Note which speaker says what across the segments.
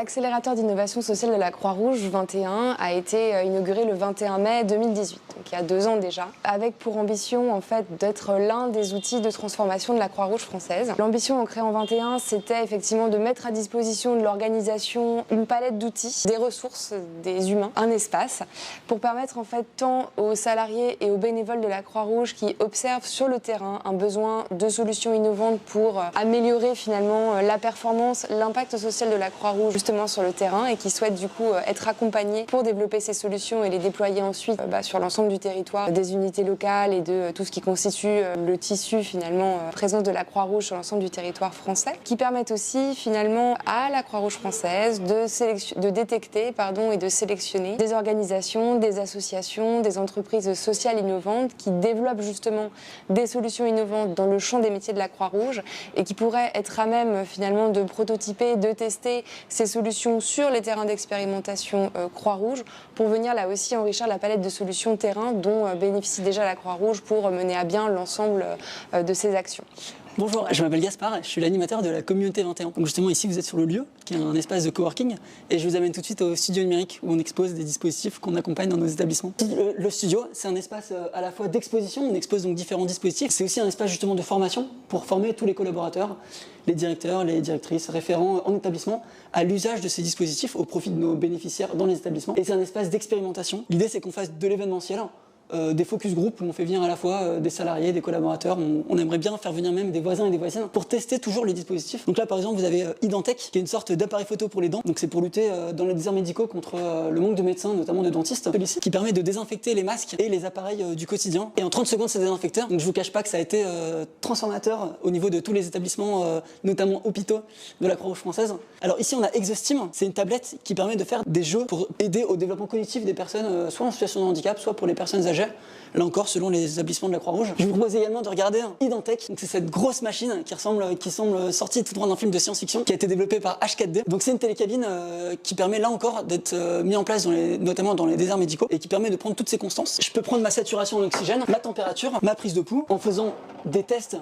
Speaker 1: L'accélérateur d'innovation sociale de la Croix-Rouge 21 a été inauguré le 21 mai 2018, donc il y a 2 ans déjà, avec pour ambition en fait d'être l'un des outils de transformation de la Croix-Rouge française. L'ambition en créant 21, c'était effectivement de mettre à disposition de l'organisation une palette d'outils, des ressources, des humains, un espace, pour permettre en fait tant aux salariés et aux bénévoles de la Croix-Rouge qui observent sur le terrain un besoin de solutions innovantes pour améliorer finalement la performance, l'impact social de la Croix-Rouge justement sur le terrain et qui souhaitent du coup être accompagnés pour développer ces solutions et les déployer ensuite sur l'ensemble du territoire, des unités locales et de tout ce qui constitue le tissu finalement présence de la Croix-Rouge sur l'ensemble du territoire français, qui permettent aussi finalement à la Croix-Rouge française de détecter et de sélectionner des organisations, des associations, des entreprises sociales innovantes qui développent justement des solutions innovantes dans le champ des métiers de la Croix-Rouge et qui pourraient être à même finalement de prototyper, de tester ces solutions sur les terrains d'expérimentation Croix-Rouge pour venir là aussi enrichir la palette de solutions terrain dont bénéficie déjà la Croix-Rouge pour mener à bien l'ensemble de ces actions.
Speaker 2: Bonjour, je m'appelle Gaspard, je suis l'animateur de la communauté 21. Donc justement ici vous êtes sur le lieu, qui est un espace de coworking, et je vous amène tout de suite au studio numérique où on expose des dispositifs qu'on accompagne dans nos établissements. Le studio, c'est un espace à la fois d'exposition, on expose donc différents dispositifs, c'est aussi un espace justement de formation pour former tous les collaborateurs, les directeurs, les directrices, référents en établissement à l'usage de ces dispositifs au profit de nos bénéficiaires dans les établissements. Et c'est un espace d'expérimentation. L'idée c'est qu'on fasse de l'événementiel, des focus group où on fait venir à la fois des salariés, des collaborateurs, on aimerait bien faire venir même des voisins et des voisines pour tester toujours les dispositifs. Donc là par exemple vous avez Identech qui est une sorte d'appareil photo pour les dents, donc c'est pour lutter dans les déserts médicaux contre le manque de médecins, notamment de dentistes, celui-ci qui permet de désinfecter les masques et les appareils du quotidien et en 30 secondes c'est désinfecté. Donc je vous cache pas que ça a été transformateur au niveau de tous les établissements, notamment hôpitaux de la Croix-Rouge française. Alors ici on a Exosteam, c'est une tablette qui permet de faire des jeux pour aider au développement cognitif des personnes soit en situation de handicap, soit pour les personnes âgées. Là encore, selon les établissements de la Croix-Rouge. Je vous propose également de regarder Identech. Donc c'est cette grosse machine qui semble sortie tout droit d'un film de science-fiction qui a été développée par H4D. Donc c'est une télécabine qui permet là encore d'être mis en place notamment dans les déserts médicaux et qui permet de prendre toutes ces constances. Je peux prendre ma saturation en oxygène, ma température, ma prise de pouls en faisant des tests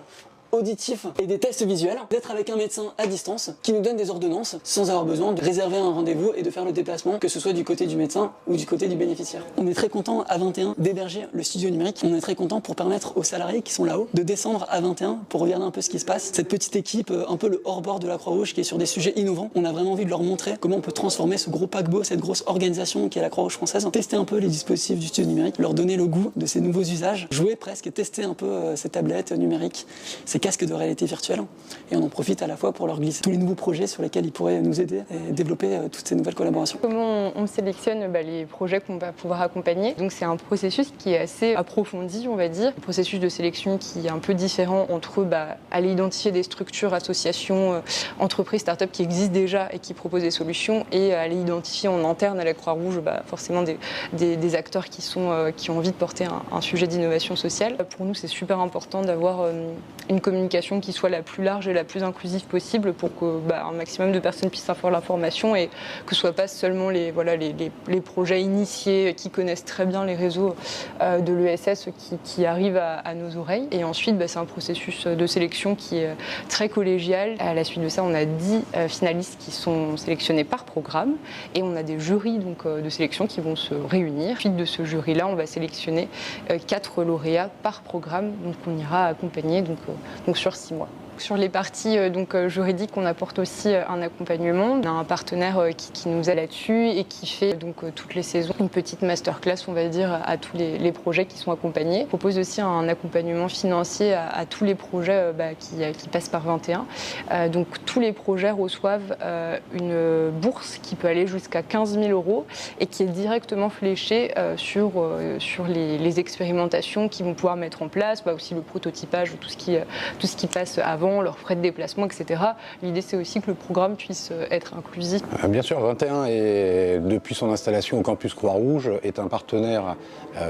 Speaker 2: auditifs et des tests visuels, d'être avec un médecin à distance qui nous donne des ordonnances sans avoir besoin de réserver un rendez-vous et de faire le déplacement, que ce soit du côté du médecin ou du côté du bénéficiaire. On est très content à 21 d'héberger le studio numérique. On est très content pour permettre aux salariés qui sont là-haut de descendre à 21 pour regarder un peu ce qui se passe. Cette petite équipe, un peu le hors-bord de la Croix-Rouge qui est sur des sujets innovants. On a vraiment envie de leur montrer comment on peut transformer ce gros paquebot, cette grosse organisation qui est la Croix-Rouge française. Tester un peu les dispositifs du studio numérique, leur donner le goût de ces nouveaux usages, jouer presque et tester un peu ces tablettes numériques, ces casques de réalité virtuelle, et on en profite à la fois pour leur glisser tous les nouveaux projets sur lesquels ils pourraient nous aider et développer toutes ces nouvelles collaborations.
Speaker 3: Comment on sélectionne les projets qu'on va pouvoir accompagner? Donc c'est un processus qui est assez approfondi, on va dire, un processus de sélection qui est un peu différent entre aller identifier des structures, associations, entreprises, startups qui existent déjà et qui proposent des solutions, et aller identifier en interne à la Croix-Rouge forcément des acteurs qui ont envie de porter un sujet d'innovation sociale. Pour nous c'est super important d'avoir une communication qui soit la plus large et la plus inclusive possible pour que un maximum de personnes puissent avoir l'information et que ce soit pas seulement les projets initiés qui connaissent très bien les réseaux de l'ESS qui arrivent à nos oreilles. Et ensuite c'est un processus de sélection qui est très collégial. À la suite de ça on a 10 finalistes qui sont sélectionnés par programme et on a des jurys de sélection qui vont se réunir. Suite de ce jury là on va sélectionner 4 lauréats par programme, donc on ira accompagner donc sur 6 mois. Sur les parties juridiques, on apporte aussi un accompagnement. On a un partenaire qui nous aide là-dessus et qui fait toutes les saisons une petite masterclass, on va dire, à tous les projets qui sont accompagnés. On propose aussi un accompagnement financier à tous les projets qui passent par 21. Donc tous les projets reçoivent une bourse qui peut aller jusqu'à 15 000 € et qui est directement fléchée sur les expérimentations qu'ils vont pouvoir mettre en place, aussi le prototypage, tout ce qui passe avant, leurs frais de déplacement, etc. L'idée, c'est aussi que le programme puisse être inclusif.
Speaker 4: Bien sûr, 21, depuis son installation au campus Croix-Rouge, est un partenaire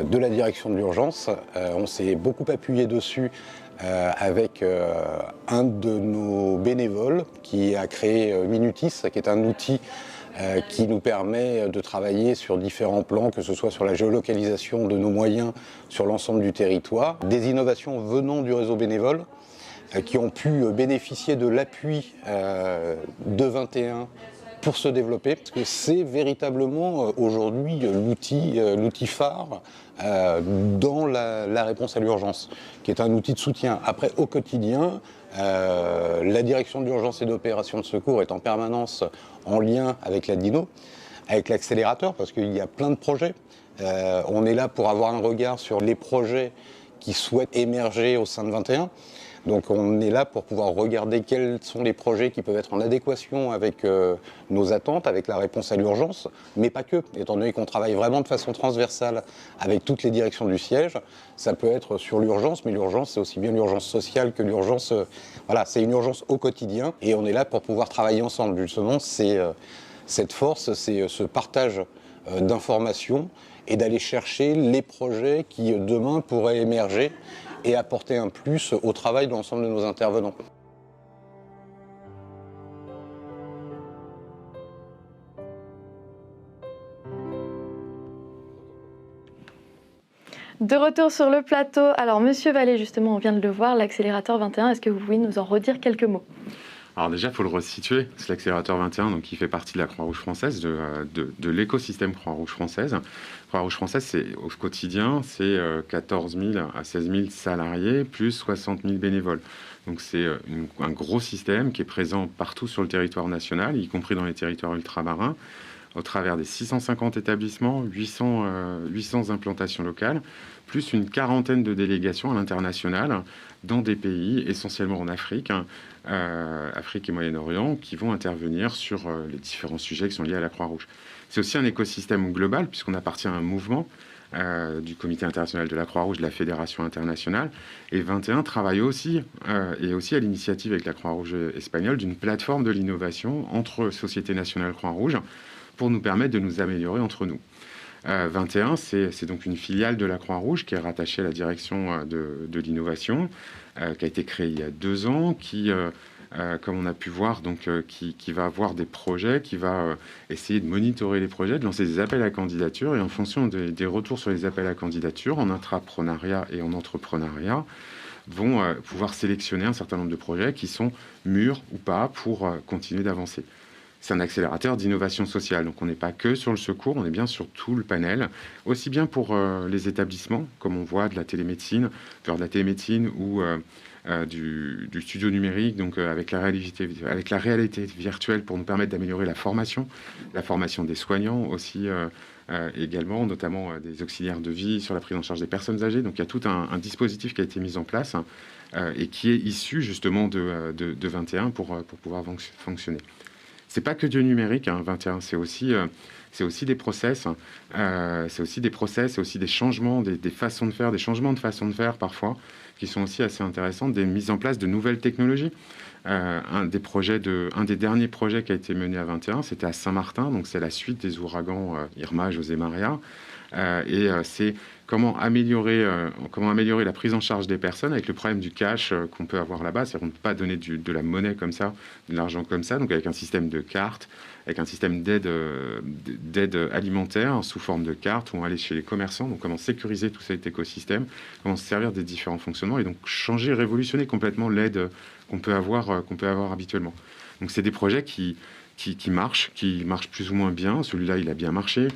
Speaker 4: de la direction de l'urgence. On s'est beaucoup appuyé dessus avec un de nos bénévoles qui a créé Minutis, qui est un outil qui nous permet de travailler sur différents plans, que ce soit sur la géolocalisation de nos moyens sur l'ensemble du territoire. Des innovations venant du réseau bénévole qui ont pu bénéficier de l'appui de 21 pour se développer, parce que c'est véritablement aujourd'hui l'outil phare dans la réponse à l'urgence, qui est un outil de soutien. Après, au quotidien, la direction de l'urgence et d'opération de secours est en permanence en lien avec la DINO, avec l'accélérateur, parce qu'il y a plein de projets. On est là pour avoir un regard sur les projets qui souhaitent émerger au sein de 21. Donc on est là pour pouvoir regarder quels sont les projets qui peuvent être en adéquation avec nos attentes, avec la réponse à l'urgence, mais pas que, étant donné qu'on travaille vraiment de façon transversale avec toutes les directions du siège. Ça peut être sur l'urgence, mais l'urgence, c'est aussi bien l'urgence sociale que l'urgence... voilà, c'est une urgence au quotidien, et on est là pour pouvoir travailler ensemble. Justement, c'est cette force, c'est ce partage d'informations et d'aller chercher les projets qui, demain, pourraient émerger et apporter un plus au travail de l'ensemble de nos intervenants.
Speaker 5: De retour sur le plateau. Alors, Monsieur Vallée, justement, on vient de le voir, l'accélérateur 21. Est-ce que vous pouvez nous en redire quelques mots ?
Speaker 6: Alors déjà, il faut le resituer. C'est l'accélérateur 21, donc qui fait partie de la Croix-Rouge française, de l'écosystème Croix-Rouge française. Croix-Rouge française, c'est au quotidien, c'est 14 000 à 16 000 salariés, plus 60 000 bénévoles. Donc c'est un gros système qui est présent partout sur le territoire national, y compris dans les territoires ultramarins, au travers des 650 établissements, 800 implantations locales, plus une quarantaine de délégations à l'international dans des pays, essentiellement en Afrique, Afrique et Moyen-Orient, qui vont intervenir sur les différents sujets qui sont liés à la Croix-Rouge. C'est aussi un écosystème global, puisqu'on appartient à un mouvement du Comité international de la Croix-Rouge, de la Fédération internationale, et 21 travaille aussi, et aussi à l'initiative avec la Croix-Rouge espagnole, d'une plateforme de l'innovation entre Société nationale Croix-Rouge, pour nous permettre de nous améliorer entre nous. 21, c'est donc une filiale de la Croix-Rouge qui est rattachée à la direction de l'innovation, qui a été créée il y a 2 ans, qui, comme on a pu voir, donc, qui va avoir des projets, qui va essayer de monitorer les projets, de lancer des appels à candidature, et en fonction des retours sur les appels à candidature, en intrapreneuriat et en entrepreneuriat, vont pouvoir sélectionner un certain nombre de projets qui sont mûrs ou pas pour continuer d'avancer. C'est un accélérateur d'innovation sociale, donc on n'est pas que sur le secours, on est bien sur tout le panel, aussi bien pour les établissements, comme on voit de la télémédecine, faire de la télémédecine ou du studio numérique, donc avec la réalité virtuelle pour nous permettre d'améliorer la formation des soignants aussi également, notamment des auxiliaires de vie sur la prise en charge des personnes âgées. Donc il y a tout un dispositif qui a été mis en place et qui est issu justement de 21 pour pouvoir fonctionner. C'est pas que du numérique, 21, c'est aussi des process, c'est aussi des changements, des façons de faire, des changements de façon de faire parfois, qui sont aussi assez intéressants, des mises en place de nouvelles technologies. Un des derniers projets qui a été mené à 21, c'était à Saint-Martin, donc c'est la suite des ouragans Irma, José Maria, c'est comment améliorer la prise en charge des personnes avec le problème du cash qu'on peut avoir là-bas. C'est qu'on ne peut pas donner de la monnaie comme ça, de l'argent comme ça, donc avec un système de cartes, avec un système d'aide alimentaire sous forme de cartes, où on va aller chez les commerçants, donc comment sécuriser tout cet écosystème, comment se servir des différents fonctionnements, et donc changer, révolutionner complètement l'aide qu'on peut avoir habituellement. Donc c'est des projets qui marchent plus ou moins bien. Celui-là, il a bien marché.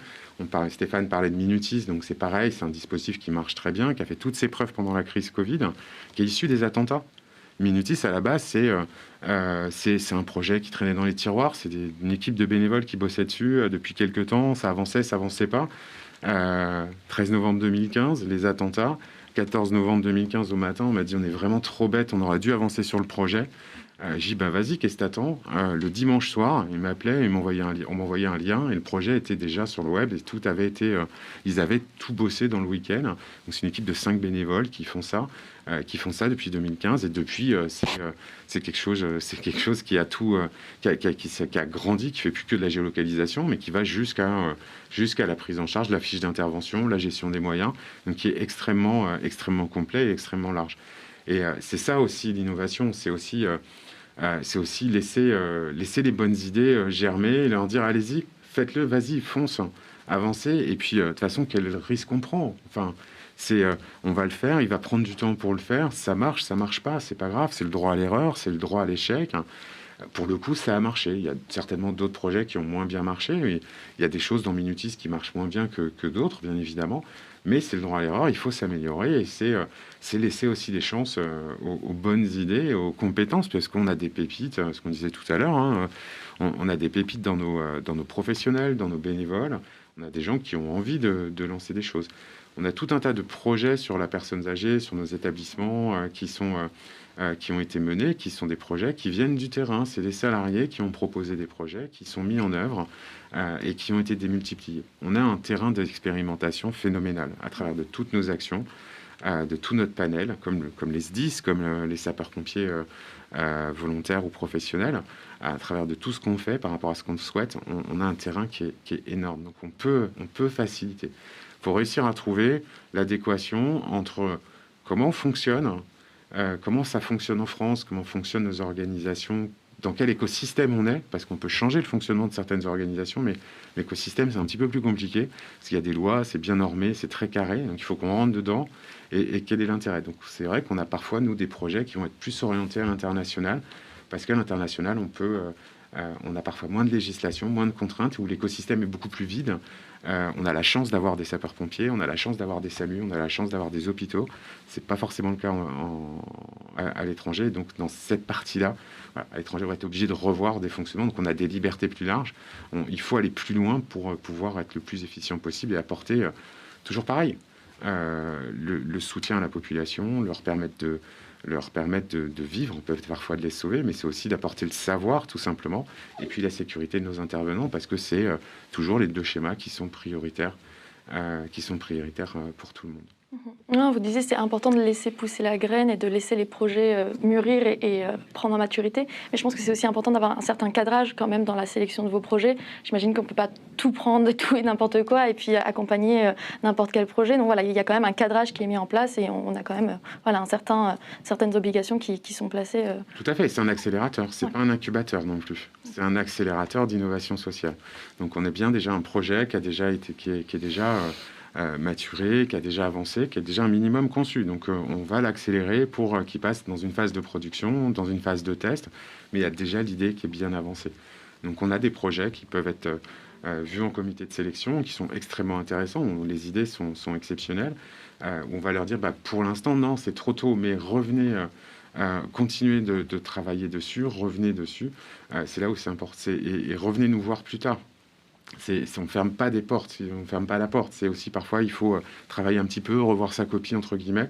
Speaker 6: Stéphane parlait de Minutis, donc c'est pareil, c'est un dispositif qui marche très bien, qui a fait toutes ses preuves pendant la crise Covid, qui est issu des attentats. Minutis, à la base, c'est un projet qui traînait dans les tiroirs, c'est une équipe de bénévoles qui bossait dessus depuis quelques temps, ça avançait pas. 13 novembre 2015, les attentats. 14 novembre 2015 au matin, on m'a dit on est vraiment trop bête, on aurait dû avancer sur le projet. J'ai dit bah vas-y, qu'est-ce que t'attends? Le dimanche soir, ils m'appelaient, on m'envoyait un lien et le projet était déjà sur le web et tout avait été, ils avaient tout bossé dans le week-end. Donc c'est une équipe de 5 bénévoles qui font ça depuis 2015 et depuis c'est quelque chose qui a tout, qui a grandi, qui fait plus que de la géolocalisation, mais qui va jusqu'à la prise en charge, la fiche d'intervention, la gestion des moyens, donc qui est extrêmement complet et extrêmement large. Et c'est ça aussi l'innovation, c'est aussi laisser les bonnes idées germer et leur dire allez-y, faites-le, vas-y, fonce, avancez. Et puis de toute façon, quel risque on prend? Enfin, on va le faire, il va prendre du temps pour le faire. Ça marche pas, c'est pas grave. C'est le droit à l'erreur, c'est le droit à l'échec. Pour le coup, ça a marché. Il y a certainement d'autres projets qui ont moins bien marché. Mais il y a des choses dans Minutis qui marchent moins bien que d'autres, bien évidemment. Mais c'est le droit à l'erreur, il faut s'améliorer et c'est laisser aussi des chances aux bonnes idées, aux compétences, parce qu'on a des pépites, ce qu'on disait tout à l'heure, hein, on a des pépites dans nos professionnels, dans nos bénévoles, on a des gens qui ont envie de lancer des choses. On a tout un tas de projets sur la personne âgée, sur nos établissements qui ont été menés, qui sont des projets qui viennent du terrain. C'est des salariés qui ont proposé des projets, qui sont mis en œuvre et qui ont été démultipliés. On a un terrain d'expérimentation phénoménal à travers de toutes nos actions, de tout notre panel, comme les SDIS, comme les sapeurs-pompiers volontaires ou professionnels, à travers de tout ce qu'on fait par rapport à ce qu'on souhaite. On a un terrain qui est énorme. Donc on peut faciliter. Il faut réussir à trouver l'adéquation entre comment on fonctionne, comment ça fonctionne en France, comment fonctionnent nos organisations, dans quel écosystème on est, parce qu'on peut changer le fonctionnement de certaines organisations, mais l'écosystème, c'est un petit peu plus compliqué, parce qu'il y a des lois, c'est bien normé, c'est très carré, donc il faut qu'on rentre dedans, et quel est l'intérêt. Donc c'est vrai qu'on a parfois, nous, des projets qui vont être plus orientés à l'international, parce qu'à l'international, on a parfois moins de législation, moins de contraintes, où l'écosystème est beaucoup plus vide. On a la chance d'avoir des sapeurs-pompiers, on a la chance d'avoir des SAMU, on a la chance d'avoir des hôpitaux. C'est pas forcément le cas à l'étranger. Donc dans cette partie-là, voilà, à l'étranger, on va être obligé de revoir des fonctionnements. Donc on a des libertés plus larges. Il faut aller plus loin pour pouvoir être le plus efficient possible et apporter toujours pareil le soutien à la population, leur permettre de vivre, peut-être parfois de les sauver, mais c'est aussi d'apporter le savoir, tout simplement, et puis la sécurité de nos intervenants, parce que c'est toujours les deux schémas qui sont prioritaires pour tout le monde.
Speaker 5: Non, vous disiez c'est important de laisser pousser la graine et de laisser les projets mûrir et prendre en maturité. Mais je pense que c'est aussi important d'avoir un certain cadrage quand même dans la sélection de vos projets. J'imagine qu'on ne peut pas tout prendre, tout et n'importe quoi, et puis accompagner n'importe quel projet. Donc voilà, il y a quand même un cadrage qui est mis en place et on a quand même certaines obligations qui sont placées.
Speaker 6: Tout à fait, c'est un accélérateur, c'est pas un incubateur non plus. C'est un accélérateur d'innovation sociale. Donc on est bien déjà un projet qui est déjà maturé, qui a déjà avancé, qui est déjà un minimum conçu. Donc on va l'accélérer pour qu'il passe dans une phase de production, dans une phase de test, mais il y a déjà l'idée qui est bien avancée. Donc on a des projets qui peuvent être vus en comité de sélection, qui sont extrêmement intéressants, où les idées sont exceptionnelles, où on va leur dire pour l'instant non, c'est trop tôt, mais revenez, continuez de travailler dessus, revenez dessus, c'est là où c'est important, et revenez nous voir plus tard. On ne ferme pas des portes, on ne ferme pas la porte. C'est aussi parfois, il faut travailler un petit peu, revoir sa copie, entre guillemets,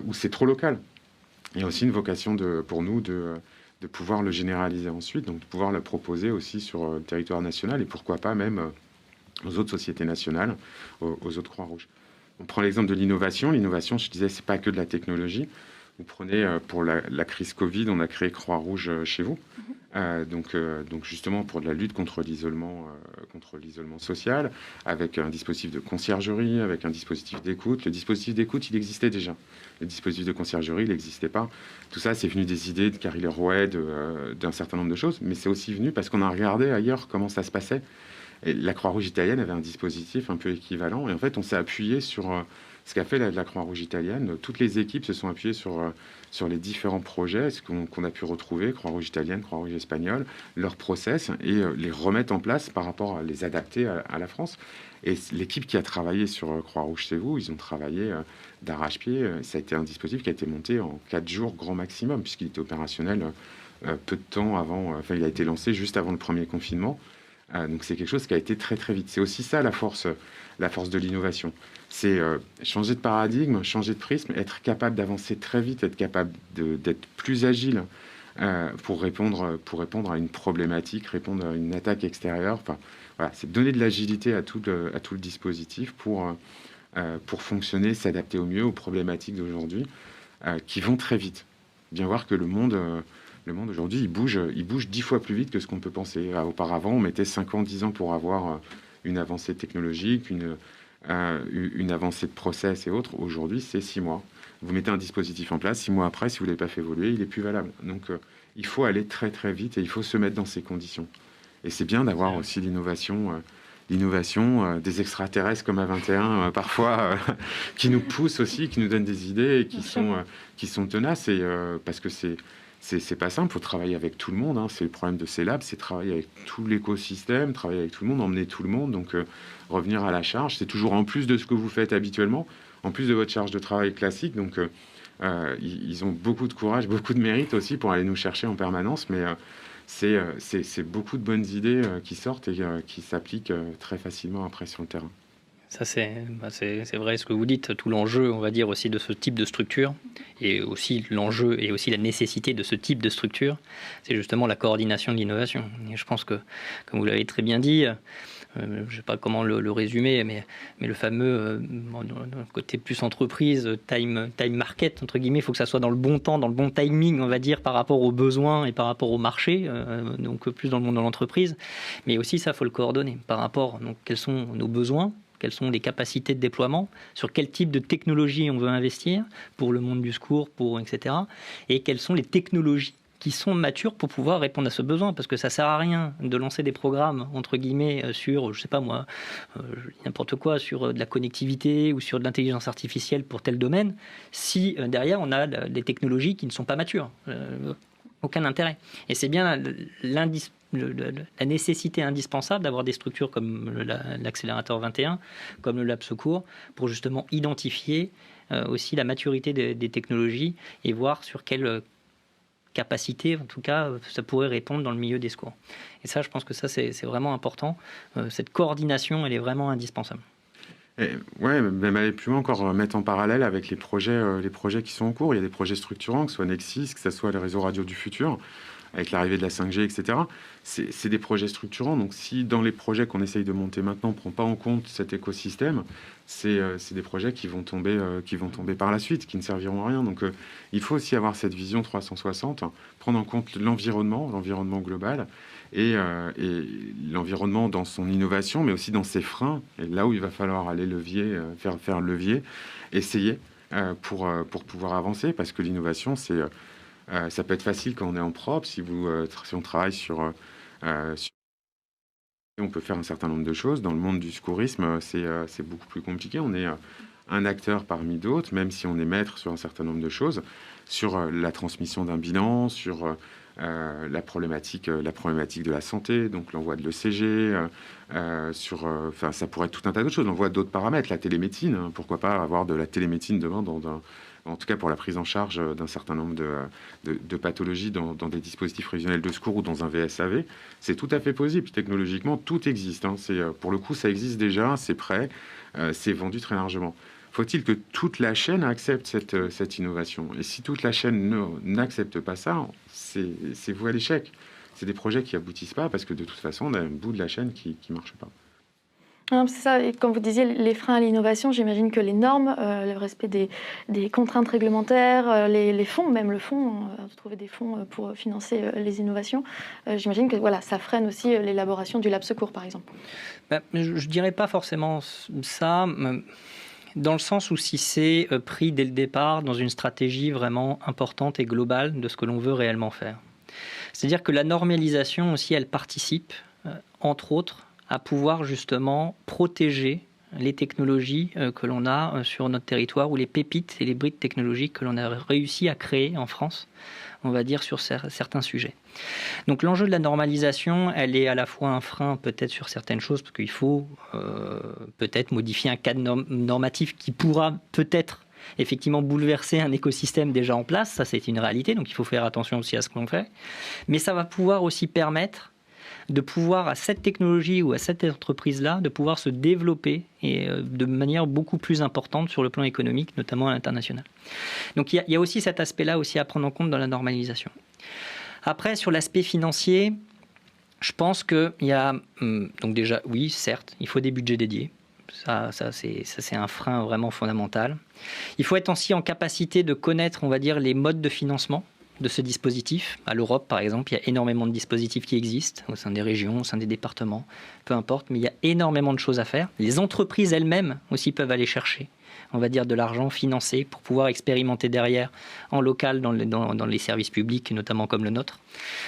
Speaker 6: où c'est trop local. Il y a aussi une vocation pour nous de pouvoir le généraliser ensuite, donc de pouvoir le proposer aussi sur le territoire national et pourquoi pas même aux autres sociétés nationales, aux autres Croix-Rouges. On prend l'exemple de l'innovation. L'innovation, je disais, c'est pas que de la technologie. Vous prenez, pour la crise Covid, on a créé Croix-Rouge chez vous. Donc justement pour de la lutte contre l'isolement social, avec un dispositif de conciergerie, avec un dispositif d'écoute. Le dispositif d'écoute, il existait déjà. Le dispositif de conciergerie, il n'existait pas. Tout ça, c'est venu des idées de Carrie Leroy, d'un certain nombre de choses, mais c'est aussi venu parce qu'on a regardé ailleurs comment ça se passait. Et la Croix-Rouge italienne avait un dispositif un peu équivalent, et en fait, on s'est appuyé sur ce qu'a fait la Croix-Rouge italienne. Toutes les équipes se sont appuyées sur les différents projets qu'on a pu retrouver, Croix-Rouge italienne, Croix-Rouge espagnole, leurs process, et les remettre en place par rapport à les adapter à la France. Et l'équipe qui a travaillé sur Croix-Rouge chez vous, ils ont travaillé d'arrache-pied. Ça a été un dispositif qui a été monté en 4 jours grand maximum, puisqu'il était opérationnel peu de temps avant, il a été lancé juste avant le premier confinement. Donc c'est quelque chose qui a été très très vite. C'est aussi ça la force de l'innovation. C'est changer de paradigme, changer de prisme, être capable d'avancer très vite, être capable d'être plus agile pour répondre à une problématique, répondre à une attaque extérieure. Enfin, voilà, c'est donner de l'agilité à tout le dispositif pour fonctionner, s'adapter au mieux aux problématiques d'aujourd'hui qui vont très vite. Bien voir que le monde aujourd'hui, il bouge 10 fois plus vite que ce qu'on peut penser. Auparavant, on mettait 5 ans, 10 ans pour avoir une avancée technologique, une avancée de process et autres. Aujourd'hui, c'est 6 mois. Vous mettez un dispositif en place, 6 mois après, si vous ne l'avez pas fait évoluer, il est plus valable. Donc, il faut aller très très vite et il faut se mettre dans ces conditions. Et c'est bien d'avoir aussi l'innovation, des extraterrestres comme A21, parfois, qui nous poussent aussi, qui nous donnent des idées et qui sont tenaces. Et, parce que c'est c'est pas simple, il faut travailler avec tout le monde, hein. C'est le problème de ces labs, c'est travailler avec tout l'écosystème, travailler avec tout le monde, emmener tout le monde, donc revenir à la charge, c'est toujours en plus de ce que vous faites habituellement, en plus de votre charge de travail classique, donc ils ont beaucoup de courage, beaucoup de mérite aussi pour aller nous chercher en permanence, mais c'est beaucoup de bonnes idées qui sortent et qui s'appliquent très facilement après sur le terrain.
Speaker 7: Ça, c'est vrai ce que vous dites, tout l'enjeu, on va dire, aussi de ce type de structure, et aussi l'enjeu et aussi la nécessité de ce type de structure, c'est justement la coordination de l'innovation. Et je pense que, comme vous l'avez très bien dit, je ne sais pas comment le résumer, mais le fameux côté plus entreprise, time market, entre guillemets, il faut que ça soit dans le bon temps, dans le bon timing, on va dire, par rapport aux besoins et par rapport au marché, donc plus dans le monde de l'entreprise. Mais aussi, ça, il faut le coordonner par rapport, donc, quels sont nos besoins, quelles sont les capacités de déploiement, sur quel type de technologie on veut investir pour le monde du secours, etc. Et quelles sont les technologies qui sont matures pour pouvoir répondre à ce besoin, parce que ça sert à rien de lancer des programmes, entre guillemets, sur, je sais pas moi, n'importe quoi, sur de la connectivité ou sur de l'intelligence artificielle pour tel domaine, si derrière on a des technologies qui ne sont pas matures. Aucun intérêt. Et c'est bien la nécessité indispensable d'avoir des structures comme l'accélérateur 21, comme le Lab Secours, pour justement identifier aussi la maturité des technologies et voir sur quelle capacité, en tout cas, ça pourrait répondre dans le milieu des secours. Et ça, je pense que ça, c'est vraiment important. Cette coordination, elle est vraiment indispensable.
Speaker 6: Ouais, même aller plus loin encore, mettre en parallèle avec les projets qui sont en cours. Il y a des projets structurants, que ce soit Nexis, que ce soit les réseaux radio du futur, avec l'arrivée de la 5G, etc. C'est des projets structurants. Donc, si dans les projets qu'on essaye de monter maintenant, on ne prend pas en compte cet écosystème, c'est des projets qui vont tomber par la suite, qui ne serviront à rien. Donc, il faut aussi avoir cette vision 360, prendre en compte l'environnement global, et l'environnement dans son innovation, mais aussi dans ses freins, et là où il va falloir aller faire levier, essayer pour pouvoir avancer, parce que l'innovation, ça peut être facile quand on est en propre, si on travaille on peut faire un certain nombre de choses. Dans le monde du secourisme, c'est beaucoup plus compliqué. On est un acteur parmi d'autres, même si on est maître sur un certain nombre de choses, sur la transmission d'un bilan, sur la problématique de la santé, donc l'envoi de l'ECG, ça pourrait être tout un tas d'autres choses, l'envoi d'autres paramètres, la télémédecine, hein, pourquoi pas avoir de la télémédecine demain, en tout cas pour la prise en charge d'un certain nombre de pathologies dans des dispositifs prévisionnels de secours ou dans un VSAV, c'est tout à fait possible. Technologiquement, tout existe, hein. Pour le coup, ça existe déjà, c'est prêt, c'est vendu très largement. Faut-il que toute la chaîne accepte cette innovation? Et si toute la chaîne n'accepte pas ça, c'est voué à l'échec. C'est des projets qui aboutissent pas parce que de toute façon, on a un bout de la chaîne qui marche pas.
Speaker 5: C'est ça, et comme vous disiez, les freins à l'innovation, j'imagine que les normes, le respect des contraintes réglementaires, les fonds, même le fonds, trouver des fonds pour financer les innovations, j'imagine que voilà, ça freine aussi l'élaboration du Lab Secours, par exemple.
Speaker 7: Je ne dirais pas forcément ça, dans le sens où si c'est pris dès le départ dans une stratégie vraiment importante et globale de ce que l'on veut réellement faire. C'est-à-dire que la normalisation aussi, elle participe, entre autres, à pouvoir justement protéger les technologies que l'on a sur notre territoire, ou les pépites et les brides technologiques que l'on a réussi à créer en France, on va dire, sur certains sujets. Donc l'enjeu de la normalisation, elle est à la fois un frein peut-être sur certaines choses, parce qu'il faut peut-être modifier un cadre normatif qui pourra peut-être effectivement bouleverser un écosystème déjà en place, ça c'est une réalité, donc il faut faire attention aussi à ce qu'on fait, mais ça va pouvoir aussi permettre de pouvoir, à cette technologie ou à cette entreprise-là, de pouvoir se développer et de manière beaucoup plus importante sur le plan économique, notamment à l'international. Donc il y a aussi cet aspect-là aussi à prendre en compte dans la normalisation. Après, sur l'aspect financier, je pense qu'il y a... Donc déjà, oui, certes, il faut des budgets dédiés. Ça c'est un frein vraiment fondamental. Il faut être aussi en capacité de connaître, on va dire, les modes de financement de ce dispositif. À l'Europe, par exemple, il y a énormément de dispositifs qui existent au sein des régions, au sein des départements, peu importe, mais il y a énormément de choses à faire. Les entreprises elles-mêmes aussi peuvent aller chercher, on va dire, de l'argent financé pour pouvoir expérimenter derrière en local dans les services publics, notamment comme le nôtre.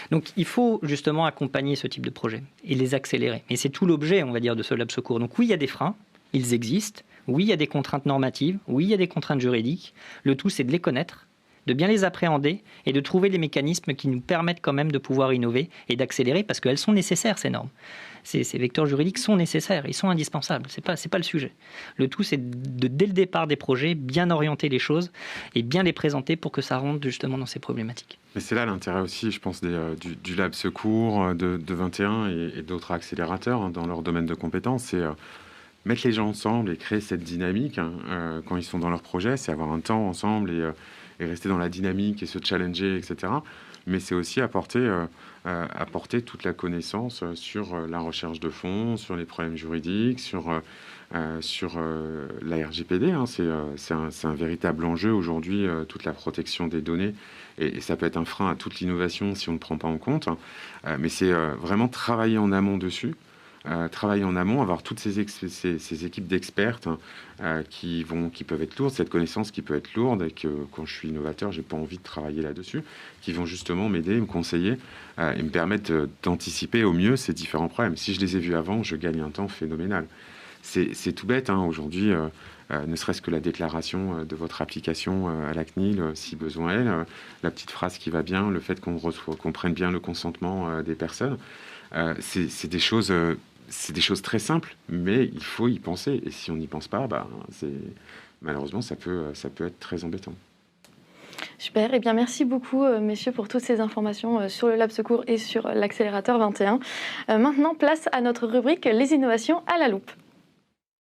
Speaker 7: Donc il faut justement accompagner ce type de projet et les accélérer. Et c'est tout l'objet, on va dire, de ce Lab Secours. Donc oui, il y a des freins, ils existent. Oui, il y a des contraintes normatives. Oui, il y a des contraintes juridiques. Le tout, c'est de les connaître, de bien les appréhender et de trouver les mécanismes qui nous permettent quand même de pouvoir innover et d'accélérer, parce qu'elles sont nécessaires, ces normes. Ces vecteurs juridiques sont nécessaires, ils sont indispensables, c'est pas le sujet. Le tout, c'est dès le départ des projets, bien orienter les choses et bien les présenter pour que ça rentre justement dans ces problématiques.
Speaker 6: Mais c'est là l'intérêt aussi, je pense, du Lab Secours, de 21 et d'autres accélérateurs dans leur domaine de compétences. C'est mettre les gens ensemble et créer cette dynamique quand ils sont dans leur projet. C'est avoir un temps ensemble et rester dans la dynamique et se challenger, etc. Mais c'est aussi apporter toute la connaissance sur la recherche de fonds, sur les problèmes juridiques, sur la RGPD. C'est un véritable enjeu aujourd'hui, toute la protection des données. Et ça peut être un frein à toute l'innovation si on ne prend pas en compte. Mais c'est vraiment travailler en amont dessus. Travailler en amont, avoir toutes ces équipes d'expertes qui peuvent être lourdes, cette connaissance qui peut être lourde et que quand je suis innovateur, j'ai pas envie de travailler là-dessus, qui vont justement m'aider, me conseiller et me permettre d'anticiper au mieux ces différents problèmes. Si je les ai vus avant, je gagne un temps phénoménal. C'est tout bête, aujourd'hui, ne serait-ce que la déclaration de votre application à la CNIL, si besoin est, la petite phrase qui va bien, le fait qu'on prenne bien le consentement des personnes, c'est des choses... C'est des choses très simples, mais il faut y penser. Et si on n'y pense pas, malheureusement, ça peut être très embêtant.
Speaker 5: Super, et bien merci beaucoup messieurs pour toutes ces informations sur le Lab Secours et sur l'accélérateur 21. Maintenant, place à notre rubrique Les innovations à la loupe.